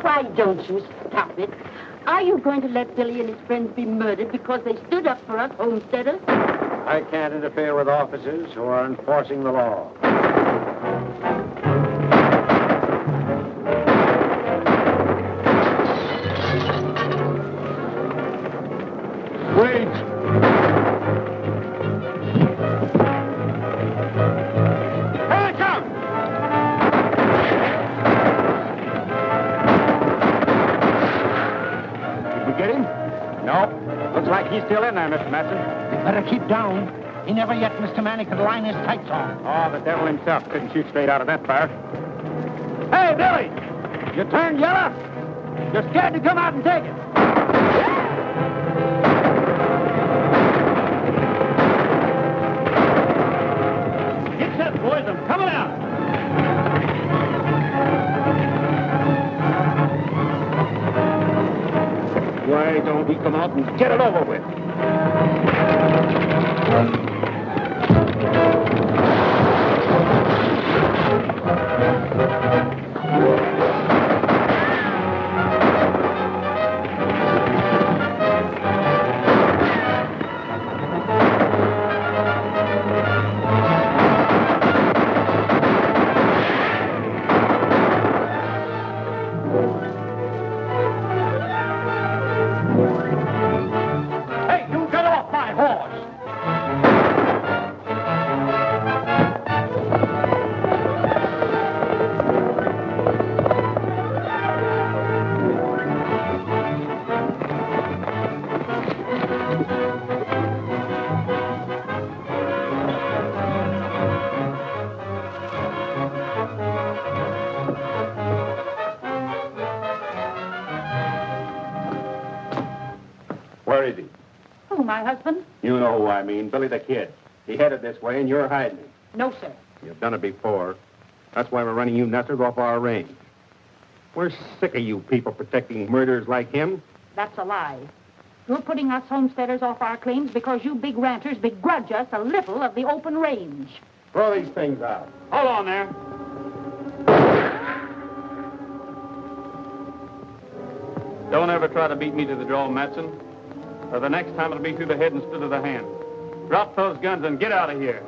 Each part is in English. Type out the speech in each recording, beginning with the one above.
Why don't you stop it? Are you going to let Billy and his friends be murdered because they stood up for us homesteaders? I can't interfere with officers who are enforcing the law. Wait! Here they come! Did we get him? No. Looks like he's still in there, Mr. Matson. You better keep down. He never yet, Mr. Manny, could line his tights on. Oh, the devil himself couldn't shoot straight out of that fire. Hey, Billy! You turned yellow? You're scared to come out and take it. Get set, boys. I'm coming out. Why don't we come out and get it over with? Hey, you get off my horse! Where is he? Who, my husband? You know who I mean, Billy the Kid. He headed this way, and you're hiding him. No, sir. You've done it before. That's why we're running you nesters off our range. We're sick of you people protecting murderers like him. That's a lie. You're putting us homesteaders off our claims because you big ranchers begrudge us a little of the open range. Throw these things out. Hold on there. Don't ever try to beat me to the draw, Matson. Or the next time it'll be through the head instead of the hand. Drop those guns and get out of here.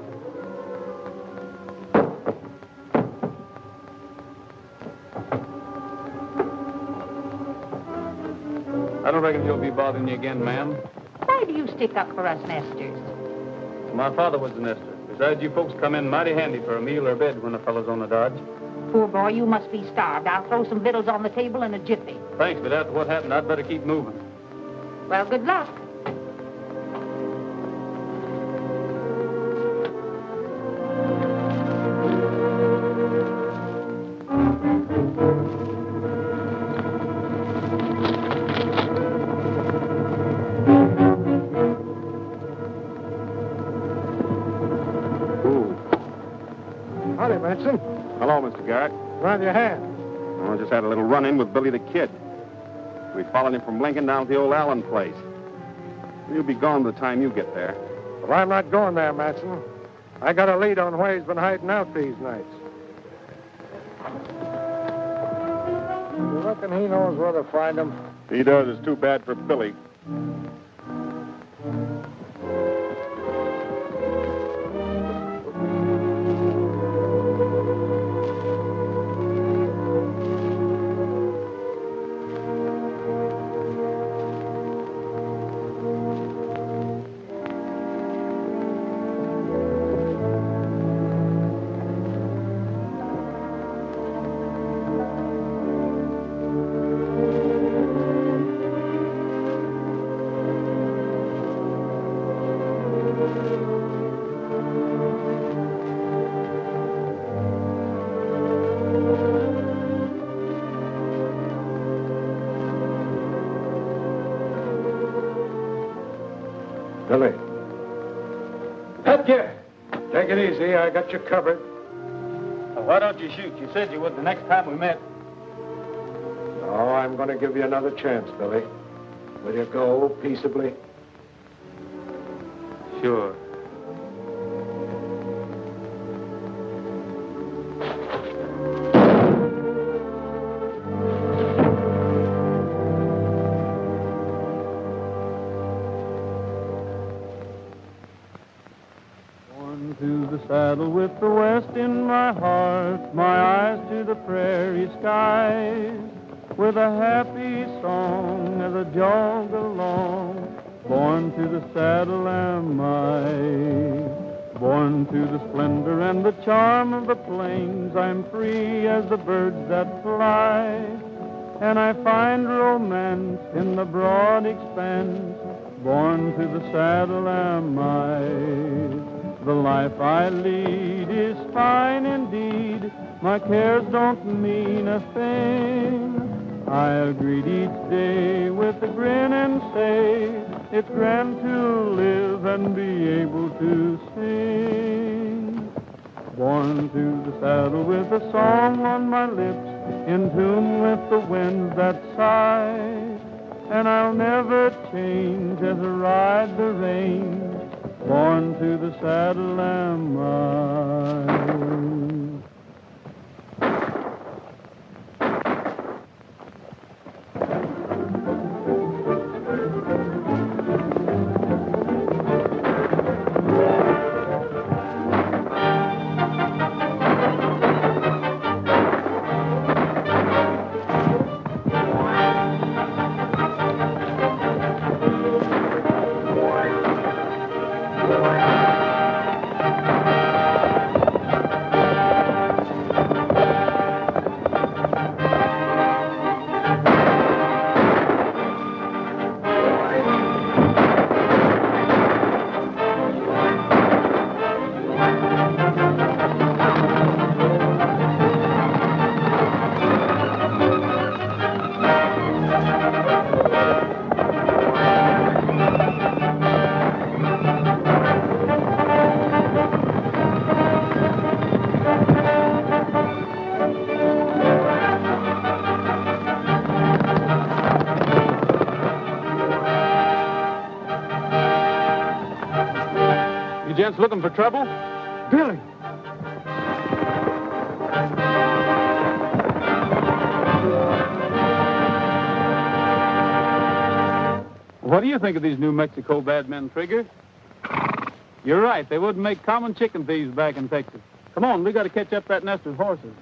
I don't reckon he'll be bothering you again, ma'am. Why do you stick up for us nesters? My father was a nester. Besides, you folks come in mighty handy for a meal or bed when a fellow's on the dodge. Poor boy, you must be starved. I'll throw some victuals on the table in a jiffy. Thanks, but after what happened, I'd better keep moving. Well, good luck. Howdy, Benson. Hello, Mr. Garrett. Glad you had. I just had a little run-in with Billy the Kid. We followed him from Lincoln down to the old Allen place. We'll be gone the time you get there. Well, I'm not going there, Matson. I got a lead on where he's been hiding out these nights. You reckon he knows where to find him? He does. It's too bad for Billy. Billy. Heck yeah. Take it easy. I got you covered. Well, why don't you shoot? You said you would the next time we met. No, I'm going to give you another chance, Billy. Will you go peaceably? Sure. To the saddle with the west in my heart, my eyes to the prairie skies, with a happy song as I jog along. Born to the saddle am I, born to the splendor and the charm of the plains. I'm free as the birds that fly, and I find romance in the broad expanse. Born to the saddle am I. The life I lead is fine indeed. My cares don't mean a thing. I'll greet each day with a grin and say, it's grand to live and be able to sing. Born to the saddle with a song on my lips, in tune with the winds that sigh. And I'll never change as I ride the range. Born to the saddle am I. Gents looking for trouble? Billy! What do you think of these New Mexico bad men, Trigger? You're right. They wouldn't make common chicken thieves back in Texas. Come on, we got to catch up that nest of horses.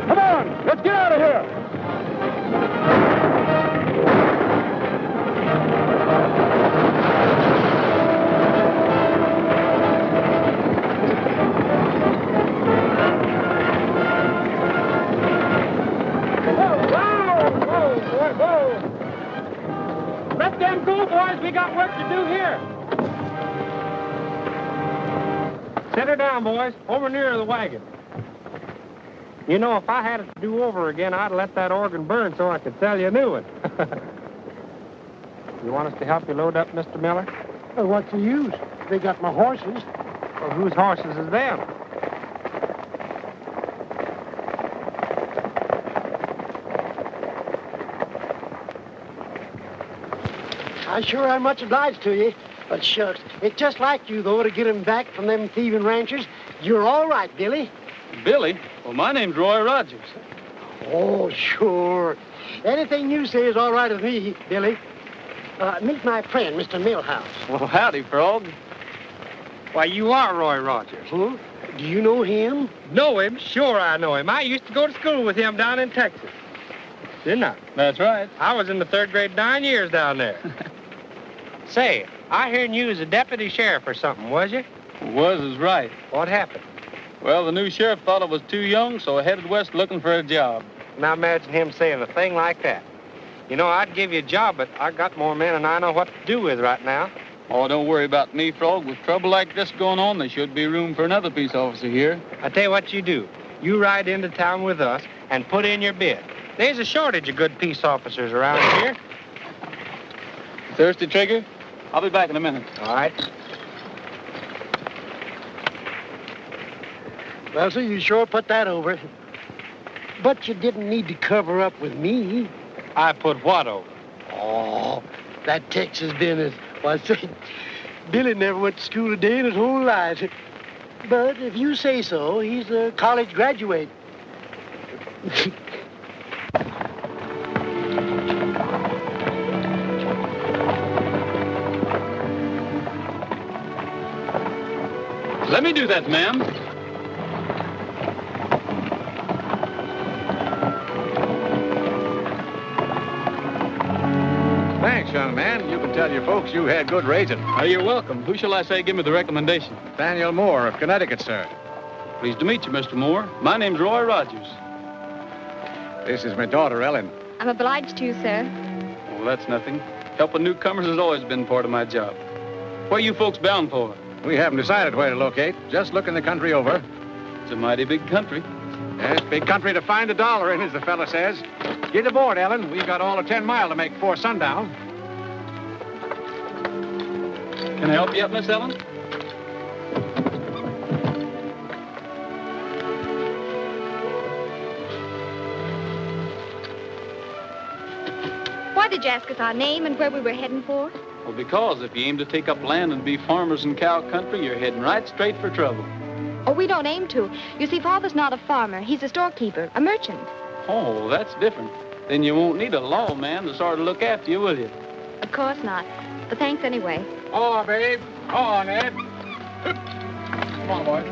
Come on, let's get out of here! Let them go, boys. We got work to do here. Set her down, boys. Over near the wagon. You know, if I had it to do over again, I'd let that organ burn so I could sell you a new one. You want us to help you load up, Mr. Miller? Well, what's the use? They got my horses. Well, whose horses is them? I sure am much obliged to you. But shucks, it's just like you, though, to get him back from them thieving ranchers. You're all right, Billy. Billy? Well, my name's Roy Rogers. Oh, sure. Anything you say is all right with me, Billy. Meet my friend, Mr. Millhouse. Well, howdy, Frog. Why, you are Roy Rogers. Huh? Do you know him? Know him? Sure I know him. I used to go to school with him down in Texas. Didn't I? That's right. I was in the 3rd grade 9 years down there. Say, I heard you was a deputy sheriff or something, was you? Was is right. What happened? Well, the new sheriff thought I was too young, so I headed west looking for a job. Now imagine him saying a thing like that. You know, I'd give you a job, but I got more men than I know what to do with right now. Oh, don't worry about me, Frog. With trouble like this going on, there should be room for another peace officer here. I tell you what you do. You ride into town with us and put in your bid. There's a shortage of good peace officers around here. Thirsty, Trigger? I'll be back in a minute. All right. Well, sir, you sure put that over. But you didn't need to cover up with me. I put what over? Oh, that Texas business. Why, say, Billy never went to school a day in his whole life. But if you say so, he's a college graduate. Let me do that, ma'am. Thanks, young man. You can tell your folks you had good raising. Oh, you're welcome. Who shall I say give me the recommendation? Daniel Moore of Connecticut, sir. Pleased to meet you, Mr. Moore. My name's Roy Rogers. This is my daughter, Ellen. I'm obliged to you, sir. Oh, that's nothing. Helping newcomers has always been part of my job. Where you folks bound for? We haven't decided where to locate. Just looking the country over. It's a mighty big country. Yes, big country to find $1 in, as the fella says. Get aboard, Ellen. We've got all of 10 mile to make before sundown. Can I help you up, Miss Ellen? Why did you ask us our name and where we were heading for? Well, because if you aim to take up land and be farmers in cow country, you're heading right straight for trouble. Oh, we don't aim to. You see, Father's not a farmer. He's a storekeeper, a merchant. Oh, that's different. Then you won't need a lawman to sort of look after you, will you? Of course not. But thanks anyway. Oh, babe. Oh, Ned. Come on, boy.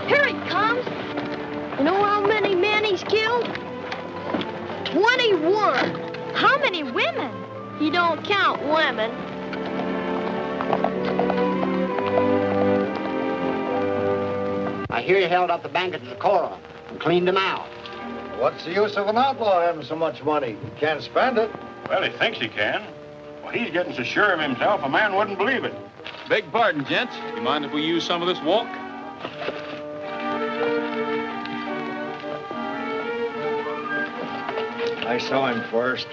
Here he comes. You know how many men he's killed? 21. How many women? He don't count women. I hear you held up the bank at the Decorum and cleaned them out. What's the use of an outlaw having so much money? He can't spend it. Well, he thinks he can. Well, he's getting so sure of himself, a man wouldn't believe it. Beg pardon, gents. You mind if we use some of this walk? I saw him first.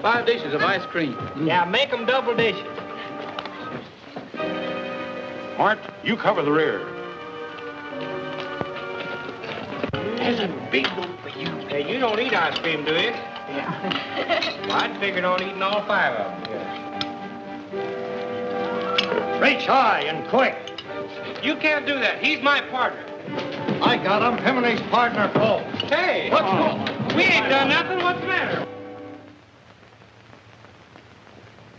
Five dishes of ice cream. Yeah, make them double dishes. Mart, you cover the rear. There's a big one for you. Hey, you don't eat ice cream, do you? Yeah. Well, I'd figured on eating all 5 of them. Reach high and quick. You can't do that. He's my partner. I got him. Him and his partner, Cole. Hey, what's wrong? We ain't done nothing. What's the matter?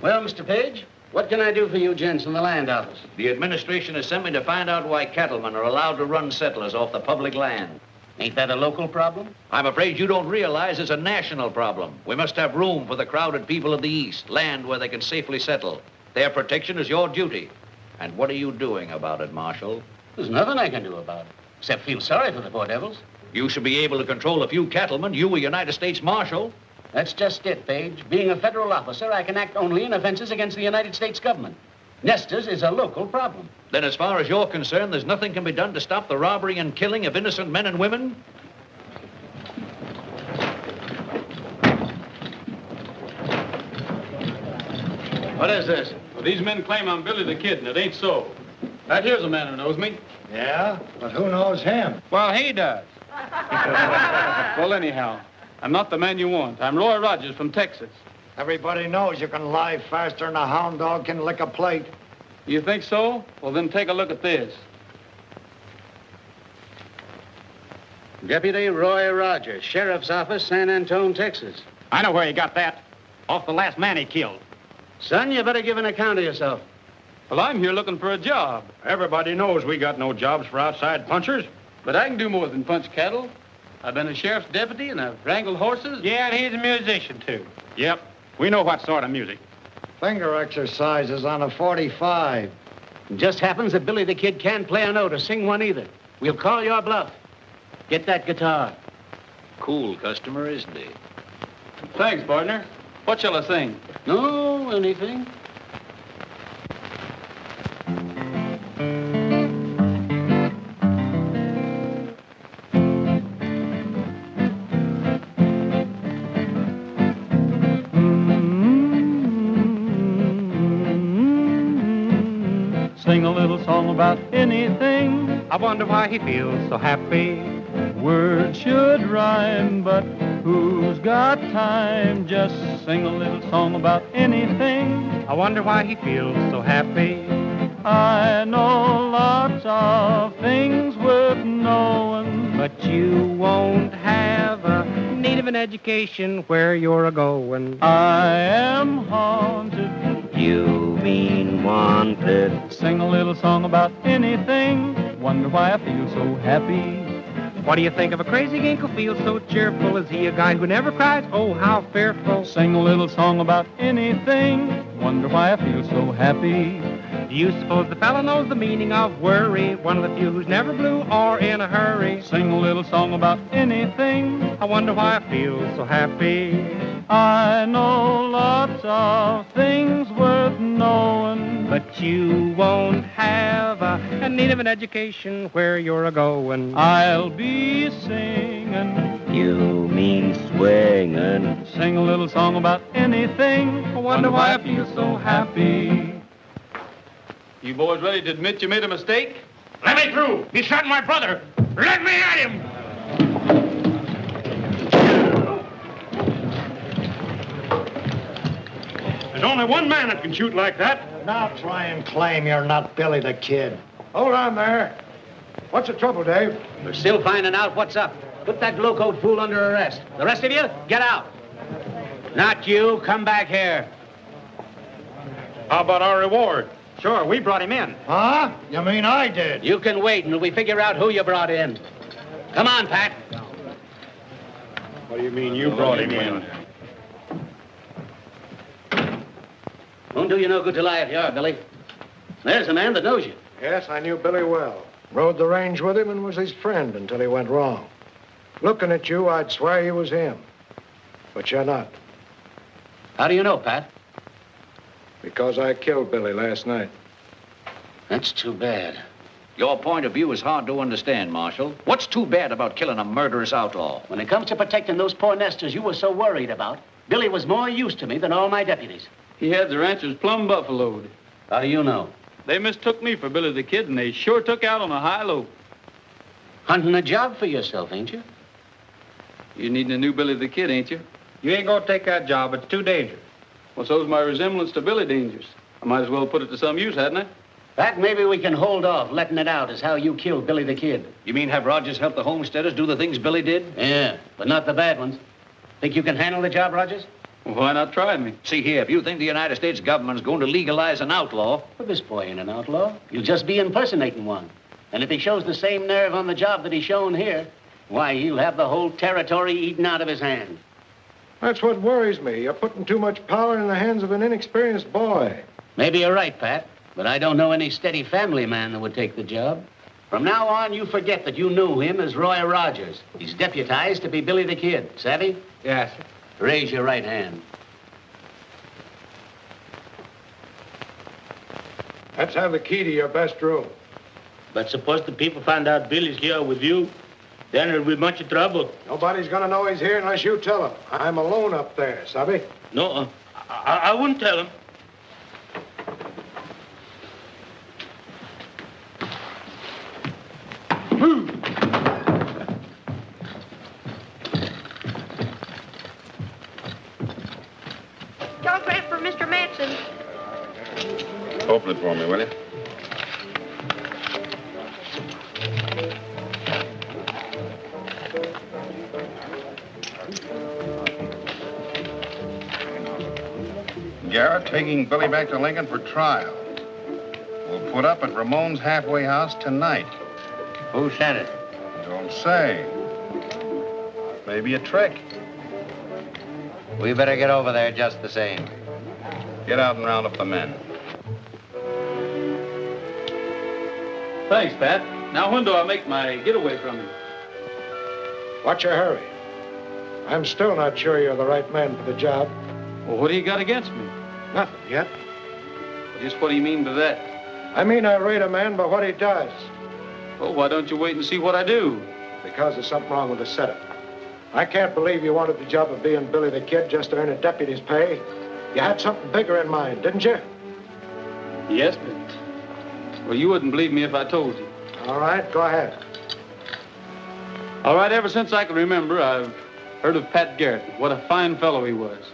Well, Mr. Page, what can I do for you gents in the land office? The administration has sent me to find out why cattlemen are allowed to run settlers off the public land. Ain't that a local problem? I'm afraid you don't realize it's a national problem. We must have room for the crowded people of the East, land where they can safely settle. Their protection is your duty. And what are you doing about it, Marshal? There's nothing I can do about it, except feel sorry for the poor devils. You should be able to control a few cattlemen. You, a United States Marshal. That's just it, Page. Being a federal officer, I can act only in offenses against the United States government. Nesters is a local problem. Then as far as you're concerned, there's nothing can be done to stop the robbery and killing of innocent men and women? What is this? Well, these men claim I'm Billy the Kid, and it ain't so. That here's a man who knows me. Yeah? But who knows him? Well, he does. Well, anyhow, I'm not the man you want. I'm Roy Rogers from Texas. Everybody knows you can lie faster than a hound dog can lick a plate. You think so? Well, then take a look at this. Deputy Roy Rogers, Sheriff's Office, San Antonio, Texas. I know where he got that. Off the last man he killed. Son, you better give an account of yourself. Well, I'm here looking for a job. Everybody knows we got no jobs for outside punchers. But I can do more than punch cattle. I've been a sheriff's deputy, and I've wrangled horses. Yeah, and he's a musician, too. Yep, we know what sort of music. Finger exercises on a 45. It just happens that Billy the Kid can't play a note or sing one either. We'll call your bluff. Get that guitar. Cool customer, isn't he? Thanks, partner. What shall I sing? No, anything. Sing a little song about anything. I wonder why he feels so happy. Words should rhyme, but who's got time? Just sing a little song about anything. I wonder why he feels so happy. I know lots of things worth knowing, But you won't have a need of an education where you're a-going. I am haunted. You mean wanted. Sing a little song about anything. Wonder why I feel so happy. What do you think of a crazy gink who feels so cheerful? Is he a guy who never cries? Oh, how fearful. Sing a little song about anything. Wonder why I feel so happy. Do you suppose the fella knows the meaning of worry? One of the few who's never blue or in a hurry. Sing a little song about anything. I wonder why I feel so happy. I know lots of things worth knowing, But you won't have a need of an education where you're a-going. I'll be singing. You mean swinging. Sing a little song about anything. I wonder why I feel so happy. You boys ready to admit you made a mistake? Let me through. He shot my brother. Let me at him. There's only one man that can shoot like that. Now try and claim you're not Billy the Kid. Hold on there. What's the trouble, Dave? We're still finding out what's up. Put that low-coat fool under arrest. The rest of you, get out. Not you. Come back here. How about our reward? Sure, we brought him in. Huh? You mean I did? You can wait until we figure out who you brought in. Come on, Pat. What do you mean you brought him in? Won't do you no good to lie if you are, Billy. There's a man that knows you. Yes, I knew Billy well. Rode the range with him and was his friend until he went wrong. Looking at you, I'd swear you was him. But you're not. How do you know, Pat? Because I killed Billy last night. That's too bad. Your point of view is hard to understand, Marshal. What's too bad about killing a murderous outlaw? When it comes to protecting those poor nesters you were so worried about, Billy was more use to me than all my deputies. He had the ranchers plumb buffaloed. How do you know? They mistook me for Billy the Kid, and they sure took out on a high low. Hunting a job for yourself, ain't you? You needing a new Billy the Kid, ain't you? You ain't gonna take that job. It's too dangerous. Well, so's my resemblance to Billy Dangerous. I might as well put it to some use, hadn't I? That maybe we can hold off letting it out as how you killed Billy the Kid. You mean have Rogers help the homesteaders do the things Billy did? Yeah, but not the bad ones. Think you can handle the job, Rogers? Well, why not try me? See here, if you think the United States government's going to legalize an outlaw... Well, this boy ain't an outlaw. You'll just be impersonating one. And if he shows the same nerve on the job that he's shown here, why, he'll have the whole territory eaten out of his hand. That's what worries me. You're putting too much power in the hands of an inexperienced boy. Maybe you're right, Pat, but I don't know any steady family man that would take the job. From now on, you forget that you knew him as Roy Rogers. He's deputized to be Billy the Kid. Savvy? Yes, sir. Raise your right hand. Let's have the key to your best room. But suppose the people find out Billy's here with you, then there'll be much trouble. Nobody's gonna know he's here unless you tell him. I'm alone up there, Sabi? No, I wouldn't tell him. Telegram for Mr. Manson. Open it for me, will you? Garrett taking Billy back to Lincoln for trial. We'll put up at Ramon's halfway house tonight. Who sent it? Don't say. Maybe a trick. We better get over there just the same. Get out and round up the men. Thanks, Pat. Now, when do I make my getaway from you? What's your hurry? I'm still not sure you're the right man for the job. Well, what do you got against me? Nothing yet. Just what do you mean by that? I mean, I rate a man by what he does. Well, why don't you wait and see what I do? Because there's something wrong with the setup. I can't believe you wanted the job of being Billy the Kid just to earn a deputy's pay. You had something bigger in mind, didn't you? Yes, but... Well, you wouldn't believe me if I told you. All right, go ahead. All right, ever since I can remember, I've heard of Pat Garrett. What a fine fellow he was.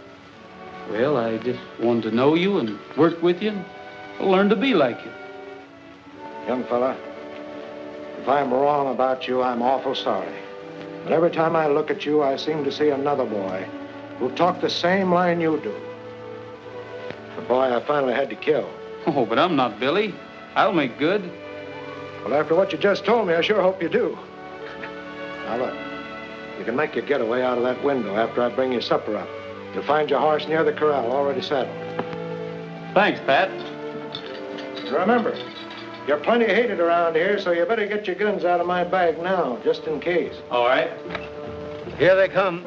Well, I just wanted to know you and work with you and learn to be like you. Young fella, if I'm wrong about you, I'm awful sorry. But every time I look at you, I seem to see another boy who talked the same line you do. The boy I finally had to kill. Oh, but I'm not Billy. I'll make good. Well, after what you just told me, I sure hope you do. Now, look, you can make your getaway out of that window after I bring your supper up. You'll find your horse near the corral, already saddled. Thanks, Pat. Remember, you're plenty hated around here, so you better get your guns out of my bag now, just in case. All right. Here they come.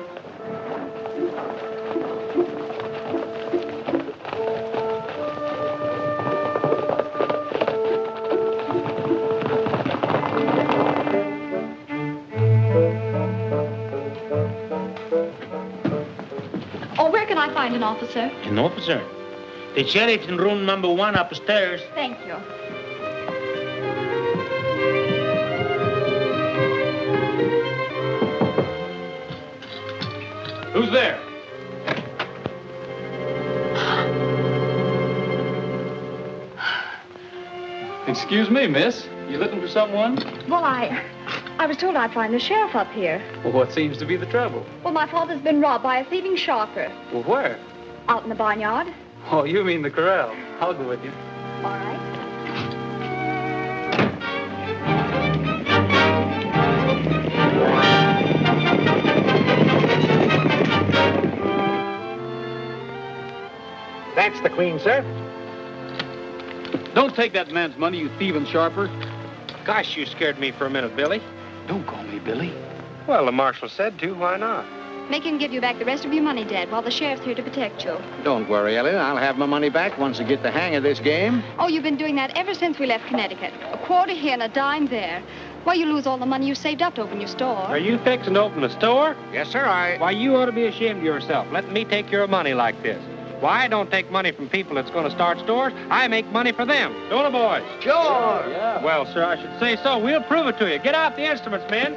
Oh, where can I find an officer? An officer? The sheriff's in room number 1 upstairs. Thank you. Who's there? Excuse me, miss. You looking for someone? Well, I was told I'd find the sheriff up here. Well, what seems to be the trouble? Well, my father's been robbed by a thieving sharper. Well, where? Out in the barnyard. Oh, you mean the corral. I'll go with you. All right. That's the Queen, sir. Don't take that man's money, you thieving sharper. Gosh, you scared me for a minute, Billy. Don't call me Billy. Well, the marshal said to. Why not? Make him give you back the rest of your money, Dad, while the sheriff's here to protect you. Don't worry, Ellen. I'll have my money back once I get the hang of this game. Oh, you've been doing that ever since we left Connecticut. A quarter here and a dime there. Why, you lose all the money you saved up to open your store. Are you fixing to open a store? Yes, sir, Why, you ought to be ashamed of yourself, letting me take your money like this. Why, I don't take money from people that's going to start stores. I make money for them. Don't I, boys? Sure. Yeah. Well, sir, I should say so. We'll prove it to you. Get out the instruments, men.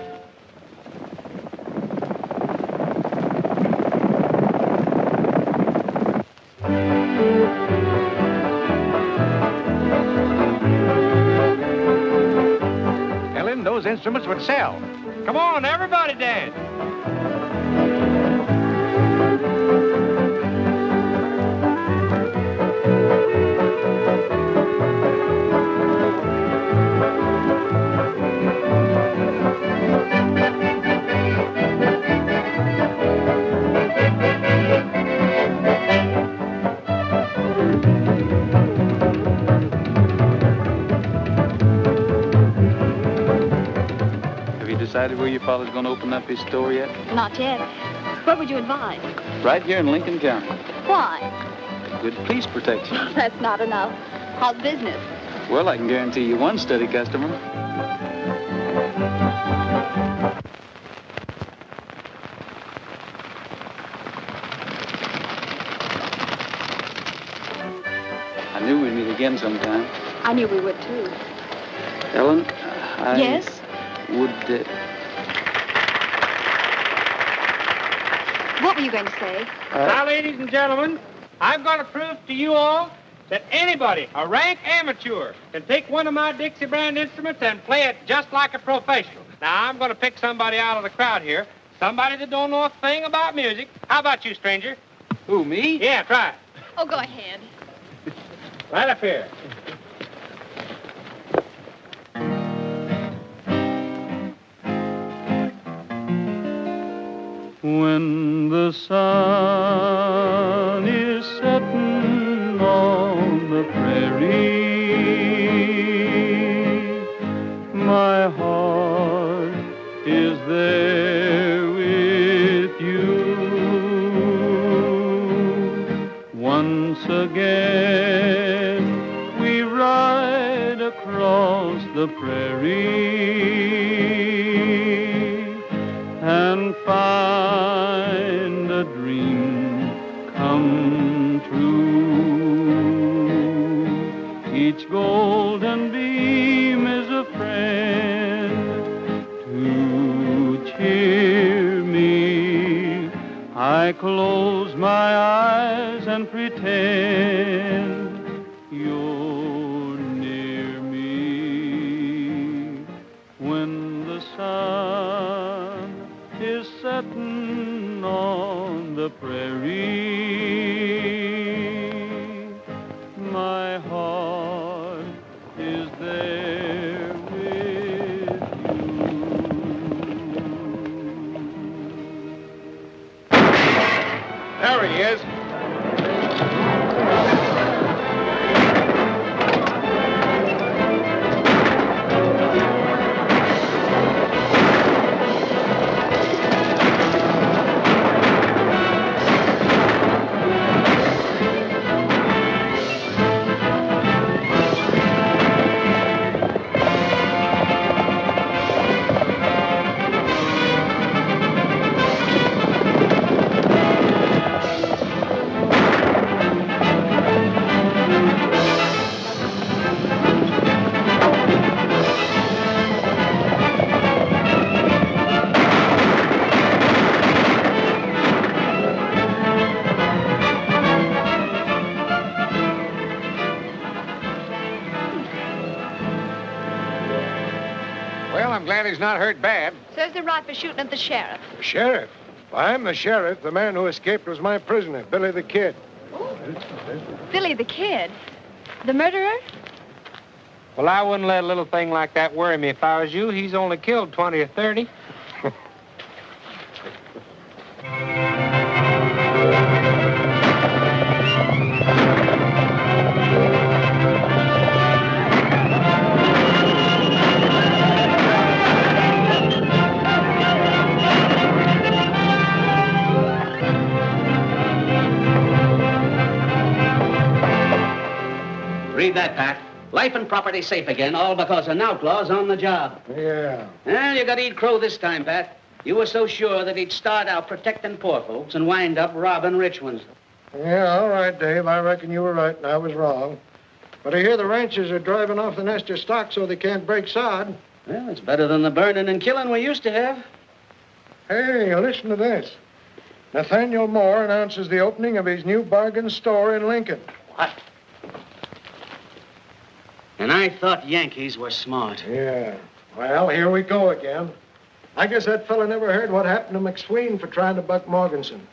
Ellen, those instruments would sell. Come on, everybody dance. Decided where your father's going to open up his store yet? Not yet. Where would you advise? Right here in Lincoln County. Why? Good police protection. That's not enough. How's business? Well, I can guarantee you one steady customer. I knew we'd meet again sometime. I knew we would, too. Ellen, Yes? would... What were you going to say? Now, ladies and gentlemen, I'm going to prove to you all that anybody, a rank amateur, can take one of my Dixie brand instruments and play it just like a professional. Now, I'm going to pick somebody out of the crowd here, somebody that don't know a thing about music. How about you, stranger? Who, me? Yeah, try it. Oh, go ahead. Right up here. When the sun is setting on the prairie, my heart is there with you. Once again we ride across the prairie and find a dream come true. Each golden beam is a friend to cheer me. I close my eyes and pretend you're near me. When the sun is setting on the prairie, my heart is there with There he is. Well, I'm glad he's not hurt bad. Serves him right for shooting at the sheriff. The sheriff? I'm the sheriff. The man who escaped was my prisoner, Billy the Kid. Billy the Kid? The murderer? Well, I wouldn't let a little thing like that worry me if I was you. He's only killed 20 or 30. Read that, Pat. Life and property safe again, all because an outlaw's on the job. Yeah. Well, you got to eat crow this time, Pat. You were so sure that he'd start out protecting poor folks and wind up robbing rich ones. Yeah, all right, Dave. I reckon you were right and I was wrong. But I hear the ranchers are driving off the nest of stock so they can't break sod. Well, it's better than the burning and killing we used to have. Hey, listen to this. Nathaniel Moore announces the opening of his new bargain store in Lincoln. What? And I thought Yankees were smart. Yeah. Well, here we go again. I guess that fella never heard what happened to McSween for trying to buck Morganson.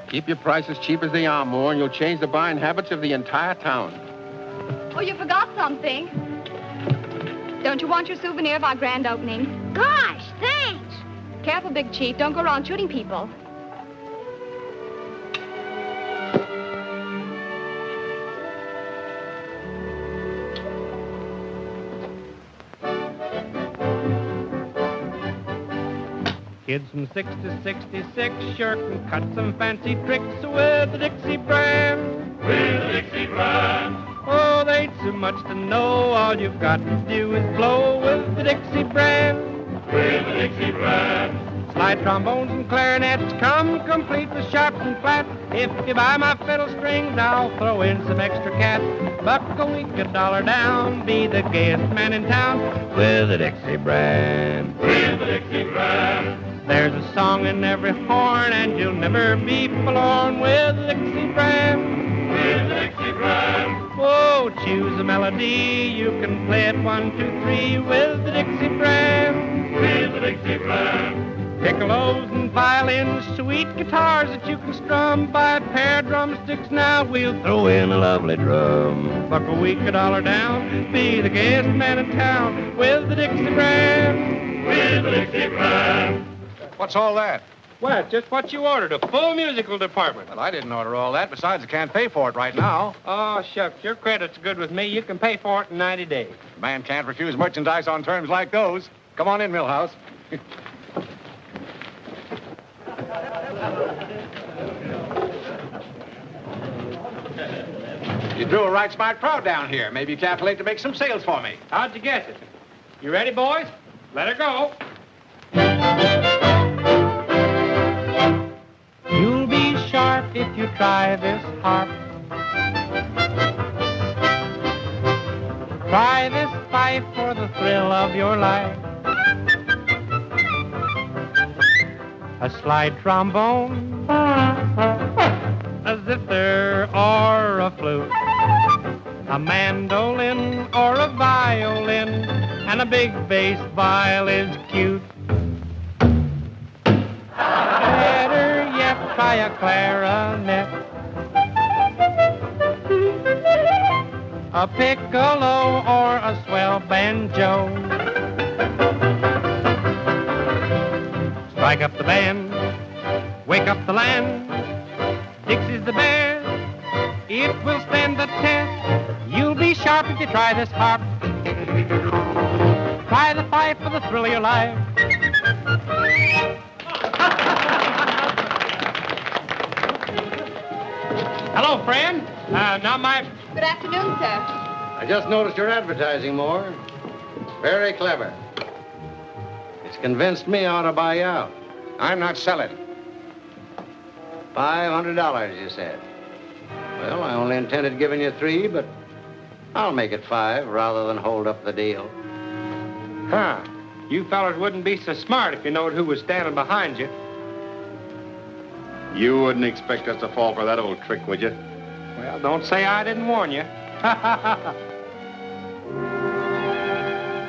Keep your prices cheap as they are, Moore, and you'll change the buying habits of the entire town. Oh, you forgot something. Don't you want your souvenir of our grand opening? Gosh, thanks. Careful, Big Chief. Don't go around shooting people. Kids from 6 to 66 sure can cut some fancy tricks with the Dixie brand. With the Dixie brand. Oh, there ain't so much to know. All you've got to do is blow with the Dixie brand. With the Dixie brand. Slide trombones and clarinets come complete with sharps and flats. If you buy my fiddle strings, I'll throw in some extra cats. Buck a week, $1 down, be the gayest man in town with the Dixie brand. With the Dixie brand. There's a song in every horn, and you'll never be forlorn with the Dixie brand. With the Dixie brand. Oh, choose a melody, you can play it 1, 2, 3 with the Dixie brand. With the Dixie brand. Piccolos and violins, sweet guitars that you can strum. Buy a pair of drumsticks now, we'll throw in a lovely drum. Buck a week, $1 down, be the gayest man in town with the Dixie brand. With the Dixie brand. What's all that? Well, it's just what you ordered, a full musical department. Well, I didn't order all that. Besides, I can't pay for it right now. Oh, shucks, your credit's good with me. You can pay for it in 90 days. A man can't refuse merchandise on terms like those. Come on in, Millhouse. You drew a right smart crowd down here. Maybe you calculate to make some sales for me. How'd you guess it? You ready, boys? Let her go. You'll be sharp if you try this harp. Try this fife for the thrill of your life. A slide trombone, a zither or a flute, a mandolin or a violin, and a big bass viol is cute. Better yet, try a clarinet, a piccolo or a swell banjo. Strike up the band, wake up the land. Dixie's the best, it will stand the test. You'll be sharp if you try this harp. Try the fife for the thrill of your life. Hello, friend. Now my... Good afternoon, sir. I just noticed your advertising more. Very clever. It's convinced me I ought to buy you out. I'm not selling. $500, you said. Well, I only intended giving you 3, but I'll make it 5 rather than hold up the deal. Huh. You fellas wouldn't be so smart if you knowed who was standing behind you. You wouldn't expect us to fall for that old trick, would you? Well, don't say I didn't warn you.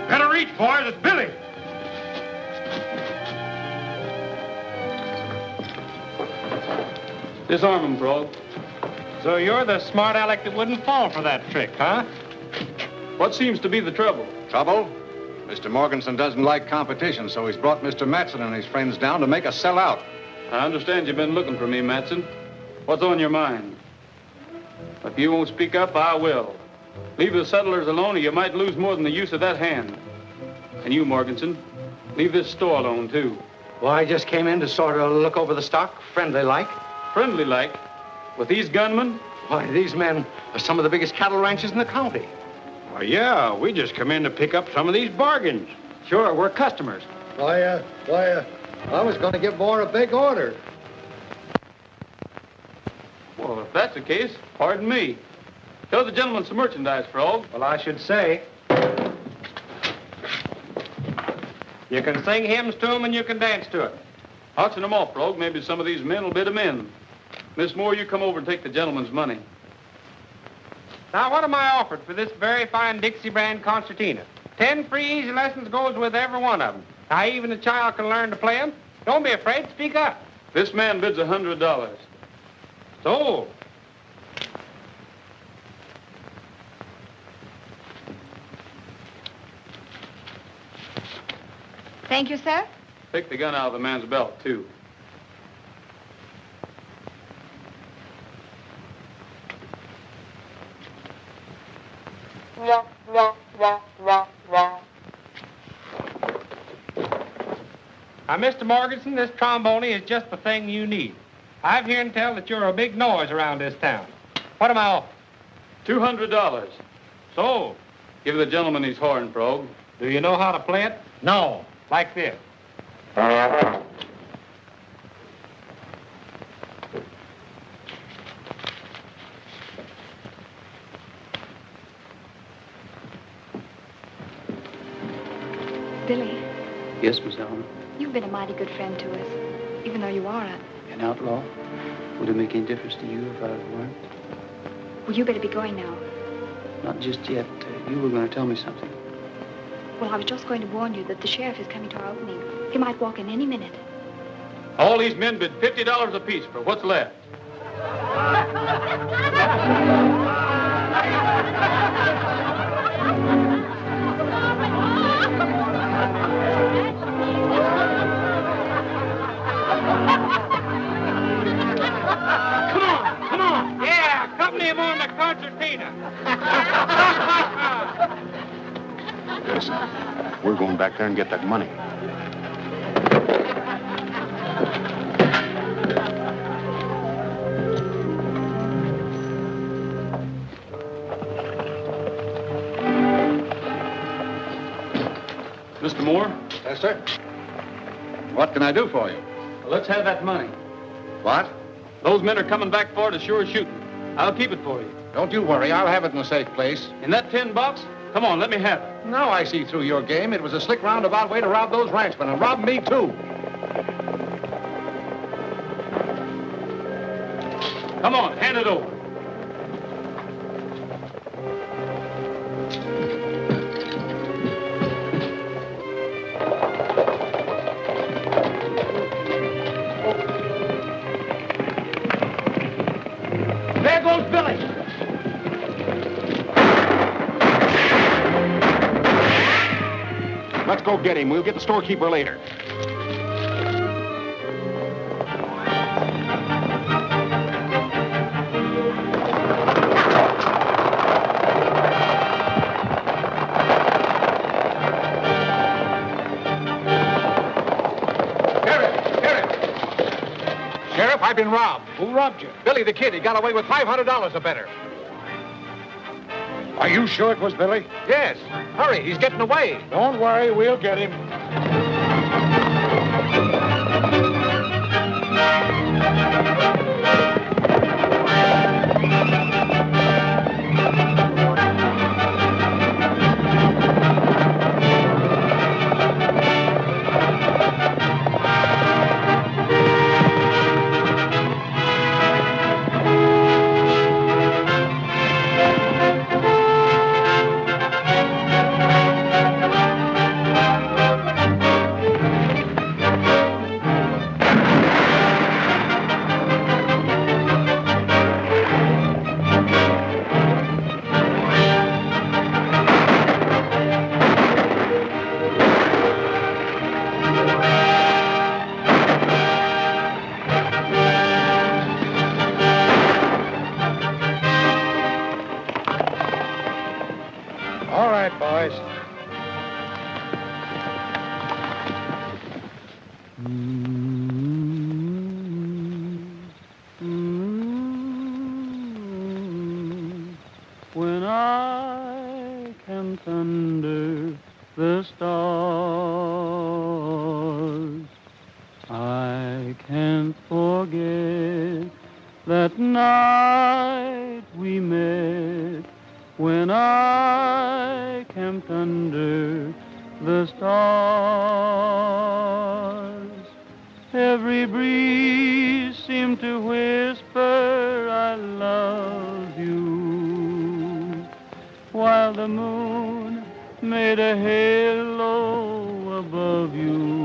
Better reach, boys. It's Billy. Disarm him, Frog. So you're the smart aleck that wouldn't fall for that trick, huh? What seems to be the trouble? Trouble? Mr. Morganson doesn't like competition, so he's brought Mr. Matson and his friends down to make us sell out. I understand you've been looking for me, Matson. What's on your mind? If you won't speak up, I will. Leave the settlers alone or you might lose more than the use of that hand. And you, Morganson, leave this store alone, too. Well, I just came in to sort of look over the stock, friendly-like. Friendly-like? With these gunmen? Why, these men are some of the biggest cattle ranches in the county. Well, yeah, we just come in to pick up some of these bargains. Sure, we're customers. I was going to give more a big order. Well, if that's the case, pardon me. Show the gentleman some merchandise, Frog. Well, I should say. You can sing hymns to 'em and you can dance to it. Auction them off, Frog. Maybe some of these men will bid 'em in. Miss Moore, you come over and take the gentleman's money. Now, what am I offered for this very fine Dixie brand concertina? 10 free easy lessons goes with every one of them. Now, even a child can learn to play them. Don't be afraid. Speak up. This man bids $100. Sold. Thank you, sir. Take the gun out of the man's belt, too. Now, Mr. Morganson, this trombone is just the thing you need. I've heard tell that you're a big noise around this town. What am I off? $200. So, Give the gentleman his horn, Prog. do you know how to play it? No. Like this. Billy, Yes, Miss Ellen. you've been a mighty good friend to us, even though you are An outlaw? Would it make any difference to you if I weren't? Well, you better be going now. Not just yet. You were going to tell me something. Well, I was just going to warn you that the sheriff is coming to our opening. He might walk in any minute. All these men bid $50 apiece for what's left. Come on. Yeah, accompany him on the concertina. Listen, we're going back there and get that money. Mr. Moore, Yes, sir. What can I do for you? let's have that money. What? Those men are coming back for it as sure as shooting. I'll keep it for you. Don't you worry. I'll have it in a safe place. In that tin box? Come on, let me have it. Now I see through your game. It was a slick roundabout way to rob those ranchmen, and rob me, too. Come on, hand it over. There goes Billy. Let's go get him. We'll get the storekeeper later. Sheriff, I've been robbed. Who robbed you? Billy the Kid, he got away with $500 or better. Are you sure it was Billy? Yes. Hurry, he's getting away. Don't worry, we'll get him. All right, boys. When I can thunder the stars, I can't forget that night we met. When I camped under the stars, every breeze seemed to whisper, I love you, while the moon made a halo above you.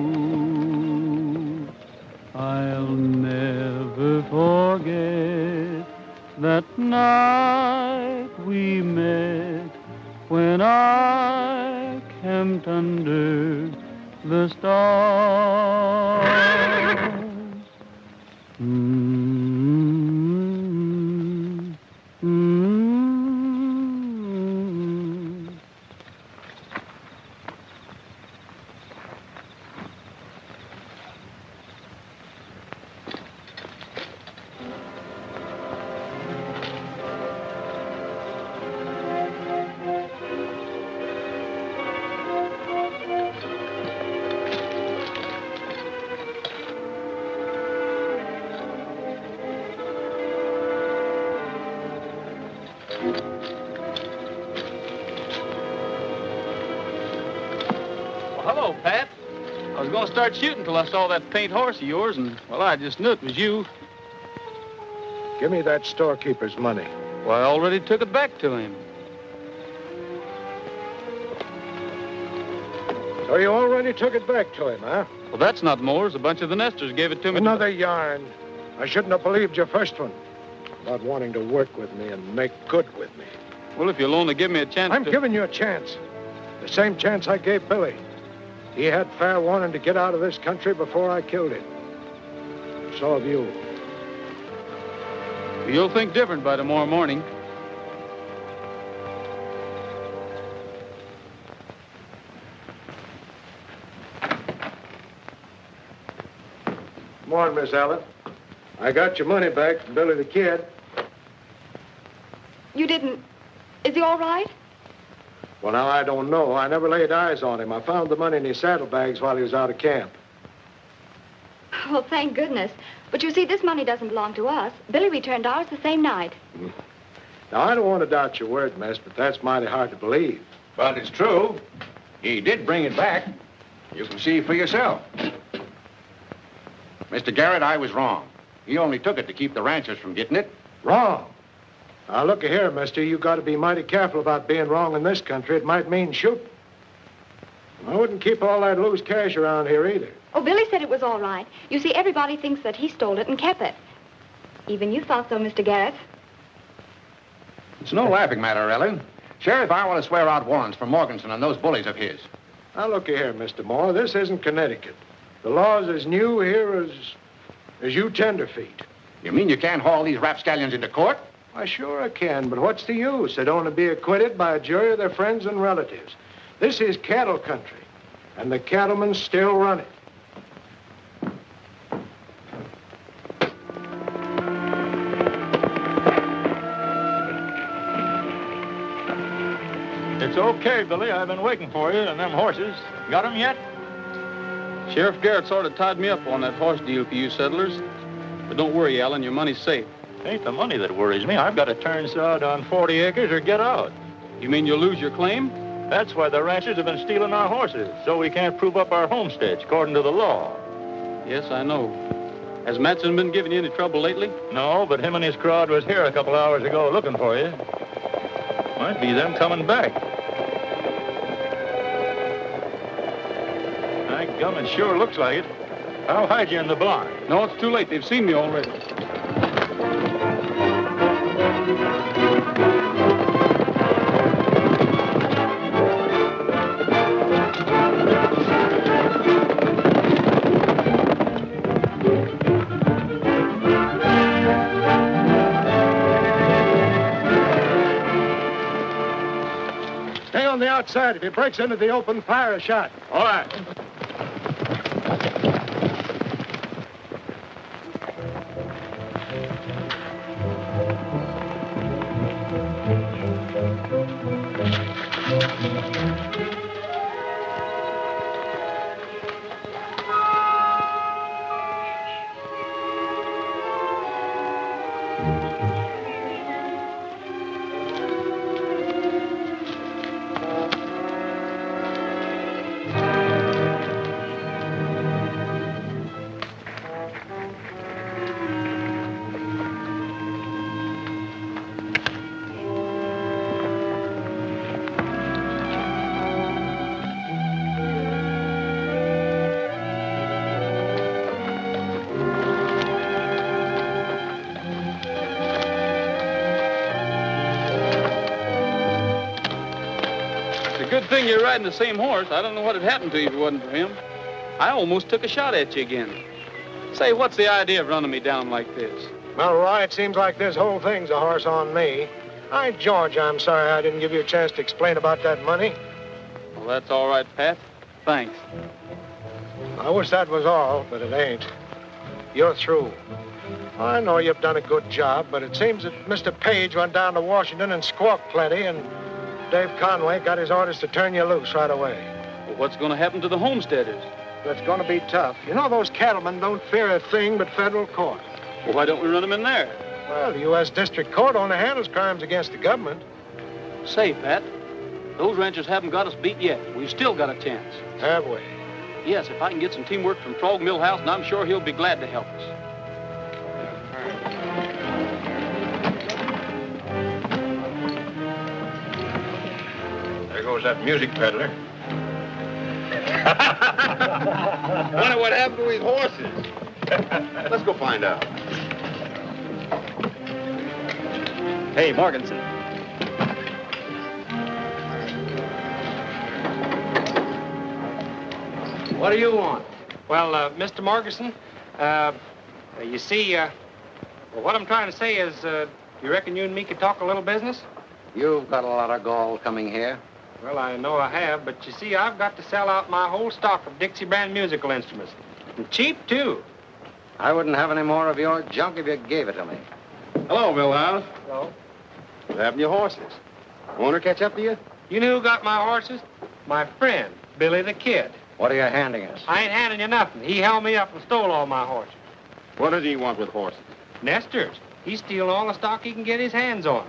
I'll never forget that night we met, when I camped under the stars. I was going to start shooting till I saw that paint horse of yours, and, well, I just knew it was you. Give me that storekeeper's money. Well, I already took it back to him. So you already took it back to him, huh? Well, that's not Moore's. A bunch of the nesters gave it to me. Another yarn. I shouldn't have believed your first one about wanting to work with me and make good with me. Well, if you'll only give me a chance I'm giving you a chance. The same chance I gave Billy. He had fair warning to get out of this country before I killed him. So have you. You'll think different by tomorrow morning. Come on, Miss Allen. I got your money back from Billy the Kid. You didn't... Is he all right? Well, now, I don't know. I never laid eyes on him. I found the money in his saddlebags while he was out of camp. Well, thank goodness. But you see, this money doesn't belong to us. Billy returned ours the same night. Now, I don't want to doubt your word, miss, but that's mighty hard to believe. But it's true. He did bring it back. You can see for yourself. Mr. Garrett, I was wrong. He only took it to keep the ranchers from getting it. Wrong? Now, look here, mister. You got to be mighty careful about being wrong in this country. It might mean shooting. I wouldn't keep all that loose cash around here either. Oh, Billy said it was all right. You see, everybody thinks that he stole it and kept it. Even you thought so, Mr. Garrett. It's no laughing matter, Ellen. Sheriff, I want to swear out warrants for Morganson and those bullies of his. Now, look here, Mr. Moore. This isn't Connecticut. The law's as new here as you tenderfeet. You mean you can't haul these rapscallions into court? Why, sure I can, but what's the use? They'd only be acquitted by a jury of their friends and relatives. This is cattle country, and the cattlemen still run it. It's okay, Billy. I've been waiting for you and them horses. Got 'em yet? Sheriff Garrett sort of tied me up on that horse deal for you settlers. But don't worry, Alan, your money's safe. It ain't the money that worries me. I've got to turn sod on 40 acres or get out. You mean you'll lose your claim? That's why the ranchers have been stealing our horses, so we can't prove up our homesteads according to the law. Yes, I know. Has Matson been giving you any trouble lately? No, but him and his crowd was here a couple hours ago looking for you. Might be them coming back. My gum, it sure looks like it. I'll hide you in the barn. No, it's too late. They've seen me already. Stay on the outside. If he breaks into the open, fire a shot. All right. Good thing you're riding the same horse. I don't know what had happened to you if it wasn't for him. I almost took a shot at you again. Say, what's the idea of running me down like this? Well, Roy, it seems like this whole thing's a horse on me. George, I'm sorry I didn't give you a chance to explain about that money. Well, that's all right, Pat. Thanks. I wish that was all, but it ain't. You're through. I know you've done a good job, but it seems that Mr. Page went down to Washington and squawked plenty, and Dave Conway got his orders to turn you loose right away. Well, what's going to happen to the homesteaders? That's going to be tough. You know, those cattlemen don't fear a thing but federal court. Well, why don't we run them in there? Well, the U.S. District Court only handles crimes against the government. Say, Pat, those ranchers haven't got us beat yet. We've still got a chance. Have we? Yes, if I can get some teamwork from Frog Millhouse, and I'm sure he'll be glad to help us. There goes that music peddler. Wonder what happened to his horses. Let's go find out. Hey, Morganson. What do you want? Well, Mr. Morganson, you see, well, what I'm trying to say is, you reckon you and me could talk a little business? You've got a lot of gall coming here. Well, I know I have, but you see, I've got to sell out my whole stock of Dixie brand musical instruments. And cheap, too. I wouldn't have any more of your junk if you gave it to me. Hello, Millhouse. Hello. What happened to your horses? Owner catch up to you? You know who got my horses? My friend, Billy the Kid. What are you handing us? I ain't handing you nothing. He held me up and stole all my horses. What does he want with horses? Nesters. He's stealing all the stock he can get his hands on.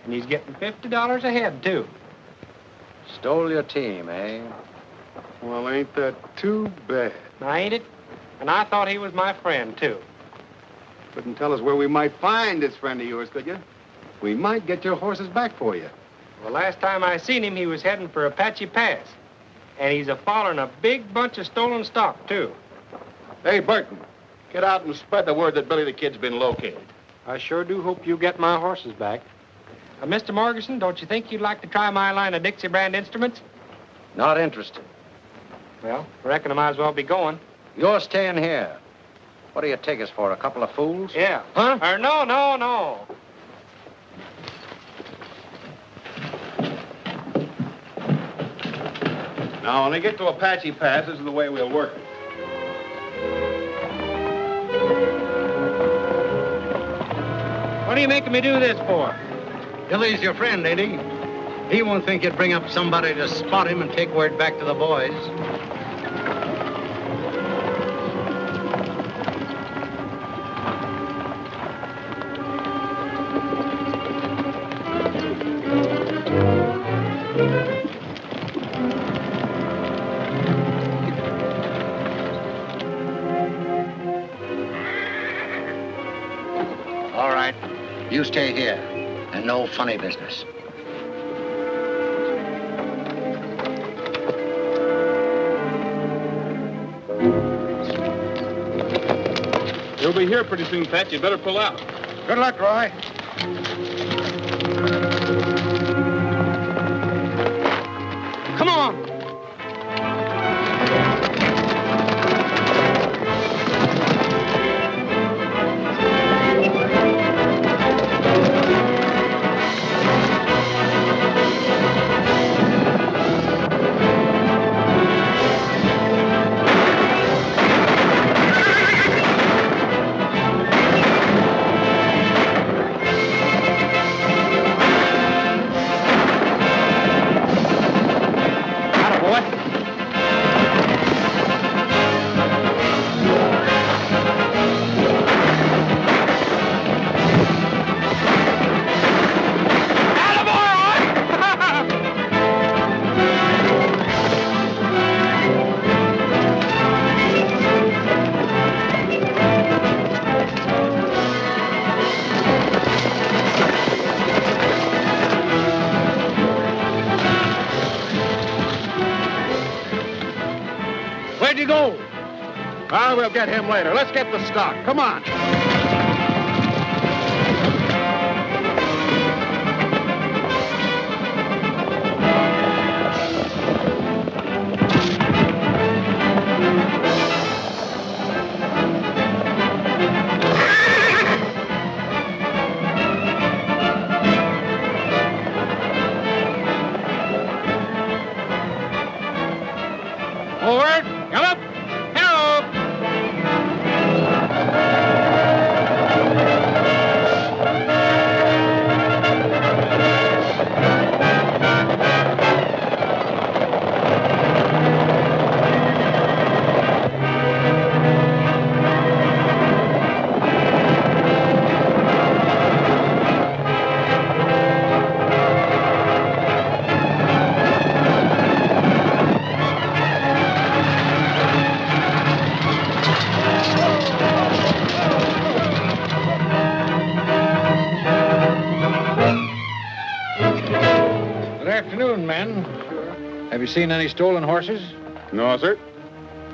And he's getting $50 a head, too. Stole your team, eh? Well, ain't that too bad? Now, ain't it? And I thought he was my friend, too. Couldn't tell us where we might find this friend of yours, could you? We might get your horses back for you. Well, last time I seen him, he was heading for Apache Pass. And he's a-following a big bunch of stolen stock, too. Hey, Burton, get out and spread the word that Billy the Kid's been located. I sure do hope you get my horses back. Mr. Morganson, don't you think you'd like to try my line of Dixie brand instruments? Not interested. Well, I reckon I might as well be going. You're staying here. What do you take us for, a couple of fools? Yeah. Huh? No. Now, when they get to Apache Pass, this is the way we'll work it. What are you making me do this for? Billy's your friend, ain't he? He won't think you'd bring up somebody to spot him and take word back to the boys. All right, you stay here, and no funny business. He'll be here pretty soon, Pat. You better pull out. Good luck, Roy. Come on. Where'd you go? Ah, we'll get him later. Let's get the stock. Come on. Forward. Come up. Hello. Have you seen any stolen horses? No, sir.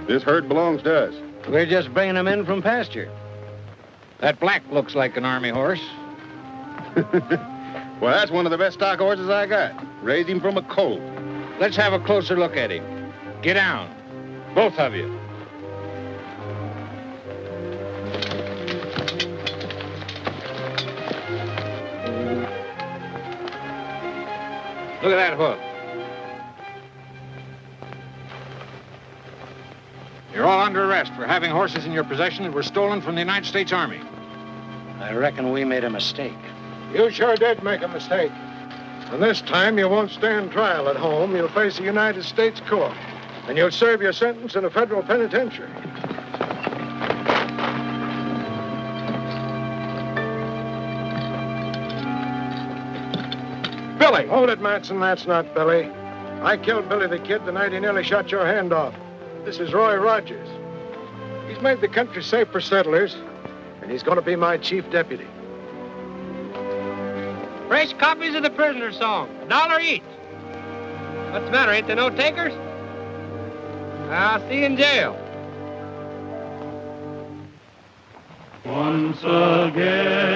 This herd belongs to us. We're just bringing them in from pasture. That black looks like an army horse. Well, that's one of the best stock horses I got. Raised him from a colt. Let's have a closer look at him. Get down. Both of you. Look at that hoof. You're all under arrest for having horses in your possession that were stolen from the United States Army. I reckon we made a mistake. You sure did make a mistake. And this time you won't stand trial at home. You'll face a United States court. And you'll serve your sentence in a federal penitentiary. Billy! Hold it, Matson. That's not Billy. I killed Billy the Kid the night he nearly shot your hand off. This is Roy Rogers. He's made the country safe for settlers, and he's going to be my chief deputy. Fresh copies of the prisoner's song, $1 each. What's the matter, ain't there no takers? I'll see you in jail. Once again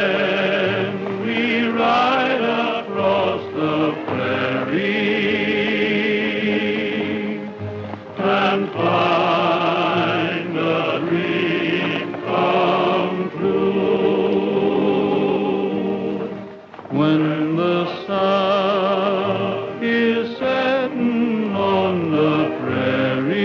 we ride across the prairie and find a dream come true. When the sun is setting on the prairie,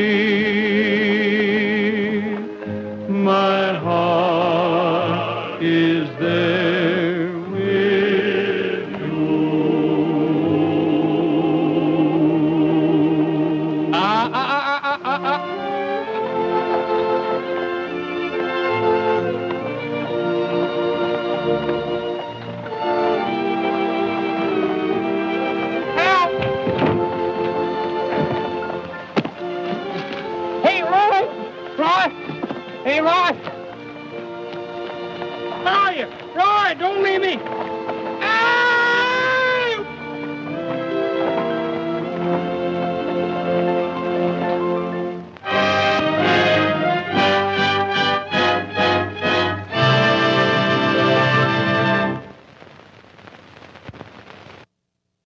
my heart is there with you. Help! Hey, Roy! Roy! Hey, Roy! Where are you? Roy, don't leave me!